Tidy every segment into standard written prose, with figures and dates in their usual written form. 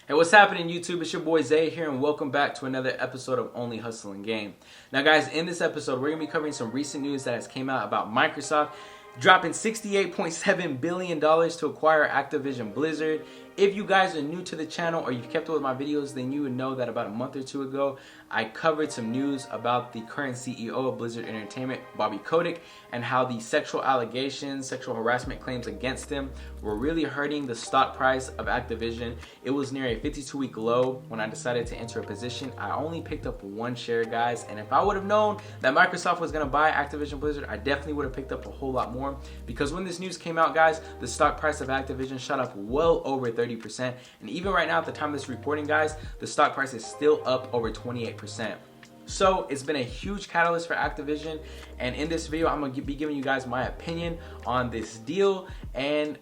Hey, what's happening, YouTube? It's your boy Zay here, and welcome back to another episode of Only Hustle and Game. Now, guys, in this episode, we're going to be covering some recent news that has came out about Microsoft dropping $68.7 billion to acquire Activision Blizzard. If you guys are new to the channel or you've kept up with my videos, then you would know that about a month or two ago, I covered some news about the current CEO of Blizzard Entertainment, Bobby Kotick, and how the sexual allegations, sexual harassment claims against him were really hurting the stock price of Activision. It was near a 52-week low when I decided to enter a position. I only picked up one share, guys, and if I would have known that Microsoft was going to buy Activision Blizzard, I definitely would have picked up a whole lot more, because when this news came out, guys, the stock price of Activision shot up well over 30%, and even right now at the time of this recording, guys, the stock price is still up over 28%. So it's been a huge catalyst for Activision, and in this video I'm going to be giving you guys my opinion on this deal, and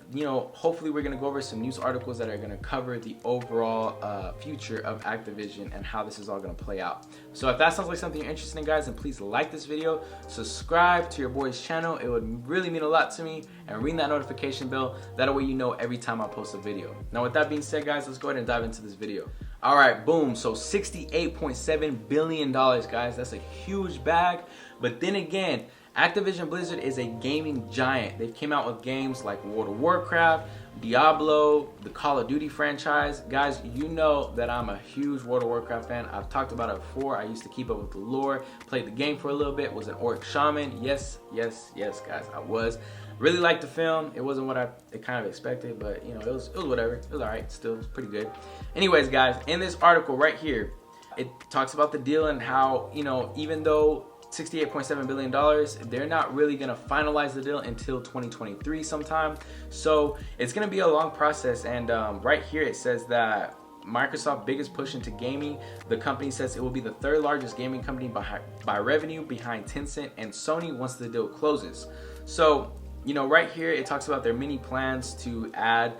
hopefully we're going to go over some news articles that are going to cover the overall future of Activision and how this is all going to play out. So if that sounds like something you're interested in, guys, then please like this video, subscribe to your boy's channel. It would really mean a lot to me, and ring that notification bell. That way you know every time I post a video. Now with that being said, guys, let's go ahead and dive into this video. All right, boom. So $68.7 billion, guys. That's a huge bag. But then again, Activision Blizzard is a gaming giant. They've came out with games like World of Warcraft, Diablo, the Call of Duty franchise. Guys, you know that I'm a huge World of Warcraft fan. I've talked about it before. I used to keep up with the lore, played the game for a little bit, was an orc shaman. Yes, guys, I was. Really liked the film. It wasn't what I kind of expected, but it was whatever. It was alright. Still, it was pretty good. Anyways, guys, in this article right here, it talks about the deal and how, even though $68.7 billion, they're not really going to finalize the deal until 2023 sometime. So it's going to be a long process. And right here it says that Microsoft's biggest push into gaming, the company says it will be the third largest gaming company by revenue, behind Tencent and Sony, once the deal closes. So right here it talks about their many plans to add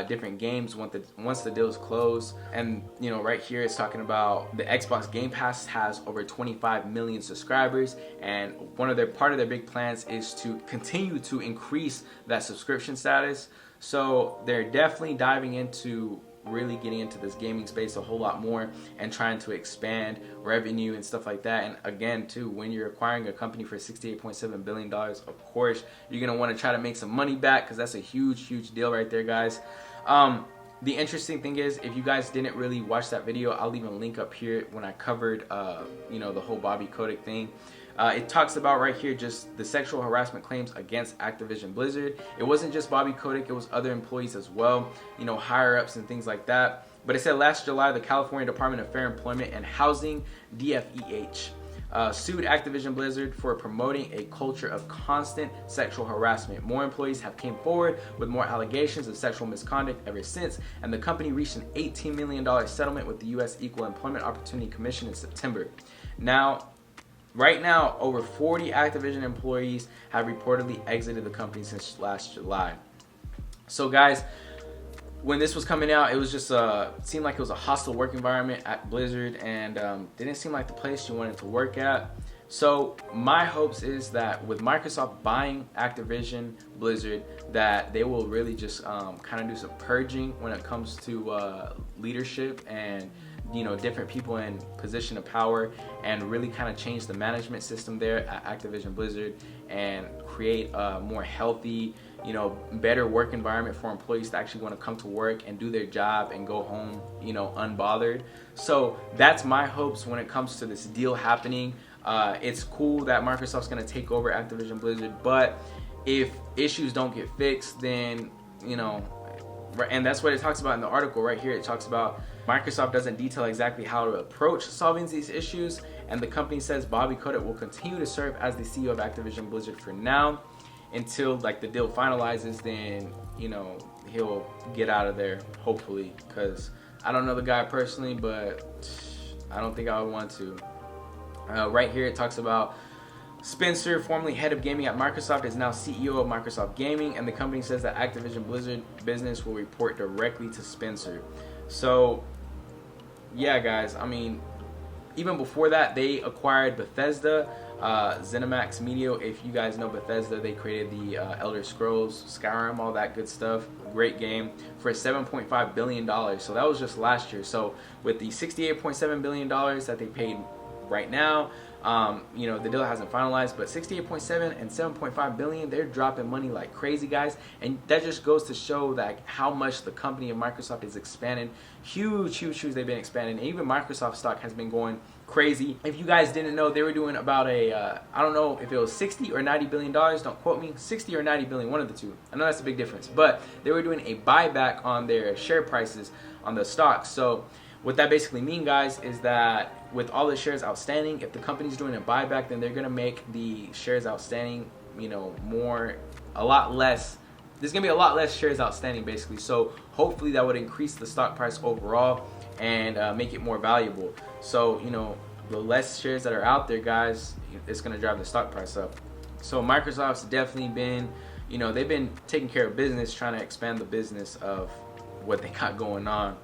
different games once the deal is closed. And right here it's talking about the Xbox Game Pass has over 25 million subscribers, and part of their big plans is to continue to increase that subscription status. So they're definitely diving into really getting into this gaming space a whole lot more and trying to expand revenue and stuff like that. And again, too, when you're acquiring a company for $68.7 billion, of course you're gonna want to try to make some money back, because that's a huge deal right there, guys. The interesting thing is, if you guys didn't really watch that video, I'll leave a link up here when I covered the whole Bobby Kotick thing. It talks about right here just the sexual harassment claims against Activision Blizzard. It wasn't just Bobby Kotick, it was other employees as well, higher ups and things like that. But it said last July, the California Department of Fair Employment and Housing, DFEH, sued Activision Blizzard for promoting a culture of constant sexual harassment. More employees have came forward with more allegations of sexual misconduct ever since, and the company reached an $18 million settlement with the U.S. Equal Employment Opportunity Commission in September. Right now, over 40 Activision employees have reportedly exited the company since last July. So guys, when this was coming out, it was just seemed like it was a hostile work environment at Blizzard, and didn't seem like the place you wanted to work at. So my hopes is that with Microsoft buying Activision Blizzard, that they will really just kind of do some purging when it comes to leadership and different people in position of power, and really kind of change the management system there at Activision Blizzard and create a more healthy, better work environment for employees to actually want to come to work and do their job and go home, unbothered. So that's my hopes when it comes to this deal happening. It's cool that Microsoft's going to take over Activision Blizzard, but if issues don't get fixed, then, and that's what it talks about in the article right here. It talks about Microsoft doesn't detail exactly how to approach solving these issues, and the company says Bobby Kotick will continue to serve as the CEO of Activision Blizzard for now until the deal finalizes. Then he'll get out of there, hopefully, because I don't know the guy personally, but I don't think I would want to. Right here it talks about Spencer, formerly head of gaming at Microsoft, is now CEO of Microsoft Gaming, and the company says that Activision Blizzard business will report directly to Spencer. So yeah, guys, I mean, even before that, they acquired Bethesda, ZeniMax Media. If you guys know Bethesda, they created the Elder Scrolls, Skyrim, all that good stuff. Great game for $7.5 billion. So that was just last year. So with the $68.7 billion that they paid right now, you know, the deal hasn't finalized, but 68.7 and 7.5 billion, they're dropping money like crazy, guys. And that just goes to show that how much the company of Microsoft is expanding. Huge they've been expanding. And even Microsoft stock has been going crazy. If you guys didn't know, they were doing about a I don't know if it was 60 or 90 billion dollars, don't quote me, 60 or 90 billion, one of the two. I know that's a big difference, but they were doing a buyback on their share prices on the stocks. So what that basically means, guys, is that with all the shares outstanding, if the company's doing a buyback, then they're gonna make the shares outstanding, you know, a lot less. There's gonna be a lot less shares outstanding, basically. So hopefully that would increase the stock price overall and make it more valuable. So, you know, the less shares that are out there, guys, it's gonna drive the stock price up. So Microsoft's definitely been, you know, they've been taking care of business, trying to expand the business of what they got going on.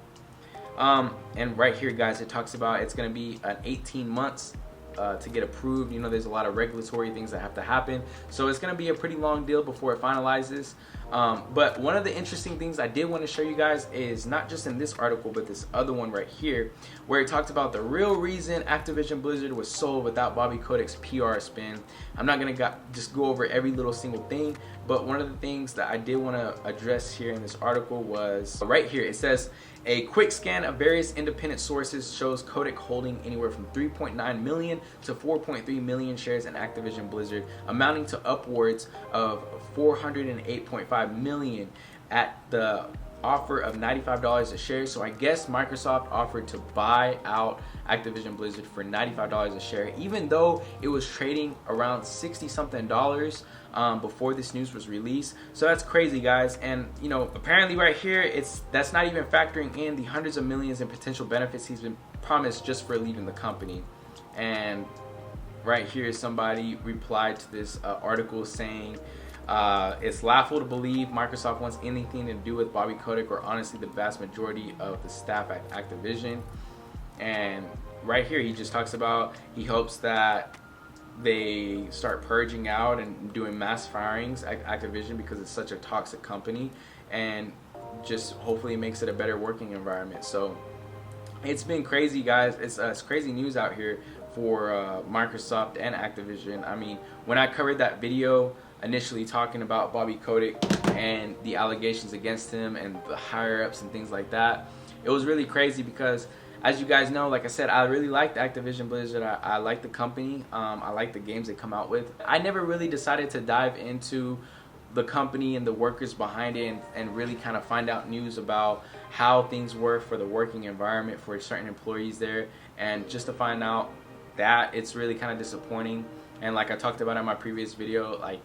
And right here, guys, it talks about it's going to be an 18 months to get approved. You know, there's a lot of regulatory things that have to happen, so it's going to be a pretty long deal before it finalizes. But one of the interesting things I did want to show you guys is not just in this article, but this other one right here, where it talked about the real reason Activision Blizzard was sold without Bobby Kotick's PR spin. I'm not going to just go over every little single thing, but one of the things that I did want to address here in this article was right here. It says, a quick scan of various independent sources shows Kotick holding anywhere from 3.9 million to 4.3 million shares in Activision Blizzard, amounting to upwards of 408.5 million at the offer of $95 a share. So I guess Microsoft offered to buy out Activision Blizzard for $95 a share, even though it was trading around 60 something dollars before this news was released. So that's crazy, guys. And you know, apparently right here, that's not even factoring in the hundreds of millions in potential benefits he's been promised just for leaving the company. And right here, somebody replied to this article saying, it's laughable to believe Microsoft wants anything to do with Bobby Kotick, or honestly the vast majority of the staff at Activision. And right here he just talks about he hopes that they start purging out and doing mass firings at Activision because it's such a toxic company, and just hopefully makes it a better working environment. So it's been crazy, guys. It's crazy news out here for Microsoft and Activision. I mean, when I covered that video initially talking about Bobby Kotick and the allegations against him and the higher ups and things like that, it was really crazy because, as you guys know, like I said, I really liked Activision Blizzard. I like the company. I like the games they come out with. I never really decided to dive into the company and the workers behind it and really kind of find out news about how things were for the working environment for certain employees there. And just to find out that, it's really kind of disappointing. And like I talked about in my previous video, like,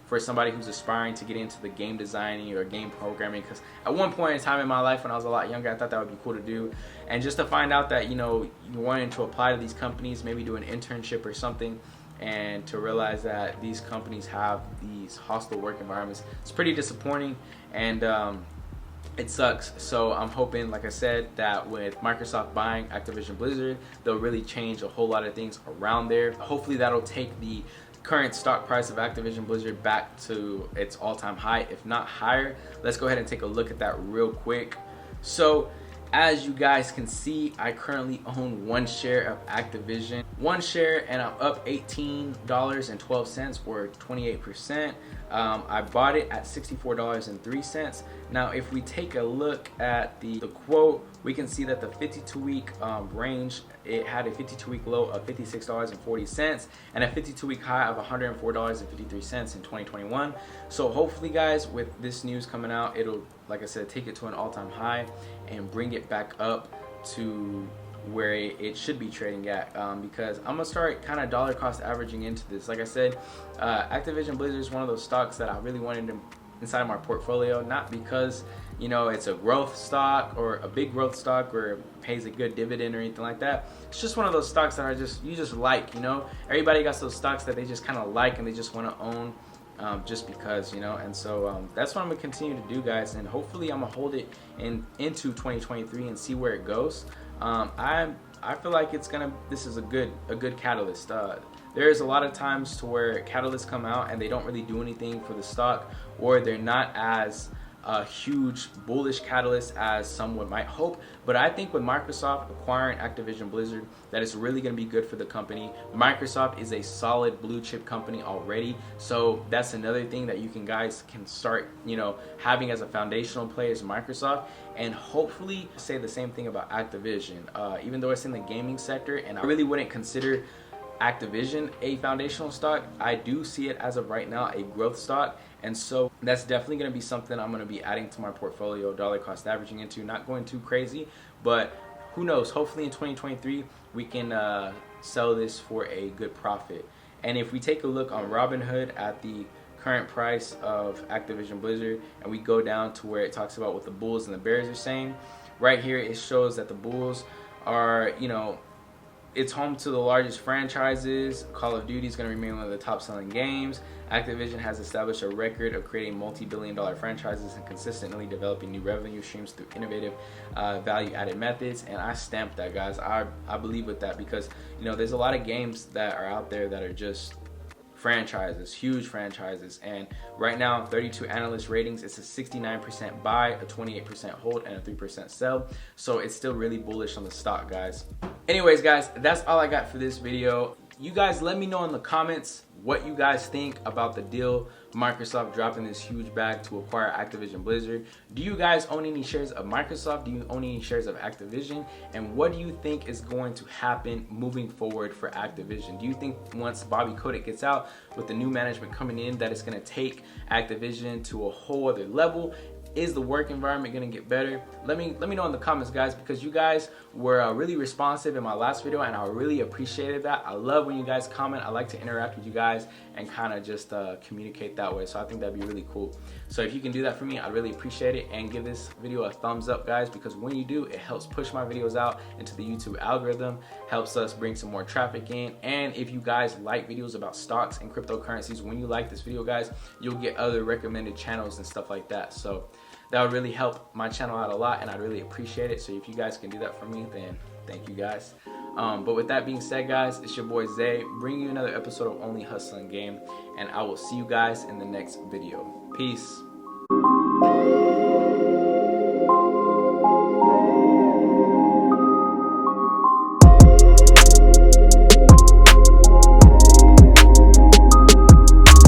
for somebody who's aspiring to get into the game designing or game programming, because at one point in time in my life when I was a lot younger, I thought that would be cool to do. And just to find out that, you know, you wanted to apply to these companies, maybe do an internship or something, and to realize that these companies have these hostile work environments, it's pretty disappointing, and it sucks. So I'm hoping, like I said, that with Microsoft buying Activision Blizzard, they'll really change a whole lot of things around there. Hopefully that'll take the current stock price of Activision Blizzard back to its all-time high, if not higher. Let's go ahead and take a look at that real quick. So as you guys can see, I currently own one share of Activision, one share, and I'm up $18.12 or 28%. I bought it at $64.03. Now if we take a look at the quote, we can see that the 52-week range, it had a 52-week low of $56.40 and a 52-week high of $104.53 in 2021. So hopefully, guys, with this news coming out, it'll, like I said, take it to an all-time high and bring it back up to where it should be trading at, because I'm gonna start kind of dollar cost averaging into this. Like I said, Activision Blizzard is one of those stocks that I really wanted to inside my portfolio, not because, you know, it's a growth stock or a big growth stock or it pays a good dividend or anything like that. It's just one of those stocks that you just like, you know. Everybody got those stocks that they just kind of like and they just want to own just because, you know. And so that's what I'm gonna continue to do, guys, and hopefully I'm gonna hold it into 2023 and see where it goes. I'm I feel like this is a good catalyst. There's a lot of times to where catalysts come out and they don't really do anything for the stock, or they're not as a huge bullish catalyst as someone might hope. But I think with Microsoft acquiring Activision Blizzard, that it's really going to be good for the company. Microsoft is a solid blue chip company already, so that's another thing that you guys can start, having as a foundational play is Microsoft. And hopefully say the same thing about Activision, even though it's in the gaming sector, and I really wouldn't consider Activision a foundational stock. I do see it as of right now a growth stock, and so that's definitely going to be something I'm going to be adding to my portfolio, dollar cost averaging into. Not going too crazy, but who knows, hopefully in 2023 we can sell this for a good profit. And if we take a look on Robinhood at the current price of Activision Blizzard, and we go down to where it talks about what the bulls and the bears are saying, right here it shows that the bulls are, it's home to the largest franchises. Call of Duty is going to remain one of the top selling games. Activision has established a record of creating multi-billion-dollar franchises and consistently developing new revenue streams through innovative value-added methods. And I stamp that, guys. I believe with that, because there's a lot of games that are out there that are just franchises, huge franchises, and right now 32 analyst ratings, it's a 69% buy, a 28% hold, and a 3% sell. So it's still really bullish on the stock, guys. Anyways, guys, that's all I got for this video. You guys let me know in the comments what you guys think about the deal, Microsoft dropping this huge bag to acquire Activision Blizzard. Do you guys own any shares of Microsoft? Do you own any shares of Activision? And what do you think is going to happen moving forward for Activision? Do you think once Bobby Kotick gets out with the new management coming in that it's going to take Activision to a whole other level? Is the work environment going to get better? Let me know in the comments, guys, because you guys were really responsive in my last video, and I really appreciated that. I love when you guys comment. I like to interact with you guys and kind of just communicate that way. So I think that'd be really cool. So if you can do that for me, I'd really appreciate it. And give this video a thumbs up, guys, because when you do, it helps push my videos out into the YouTube algorithm, helps us bring some more traffic in. And if you guys like videos about stocks and cryptocurrencies, when you like this video, guys, you'll get other recommended channels and stuff like that. So that would really help my channel out a lot, and I'd really appreciate it. So if you guys can do that for me, then thank you, guys. But with that being said, guys, it's your boy Zay, bringing you another episode of Only Hustling Game, and I will see you guys in the next video. Peace.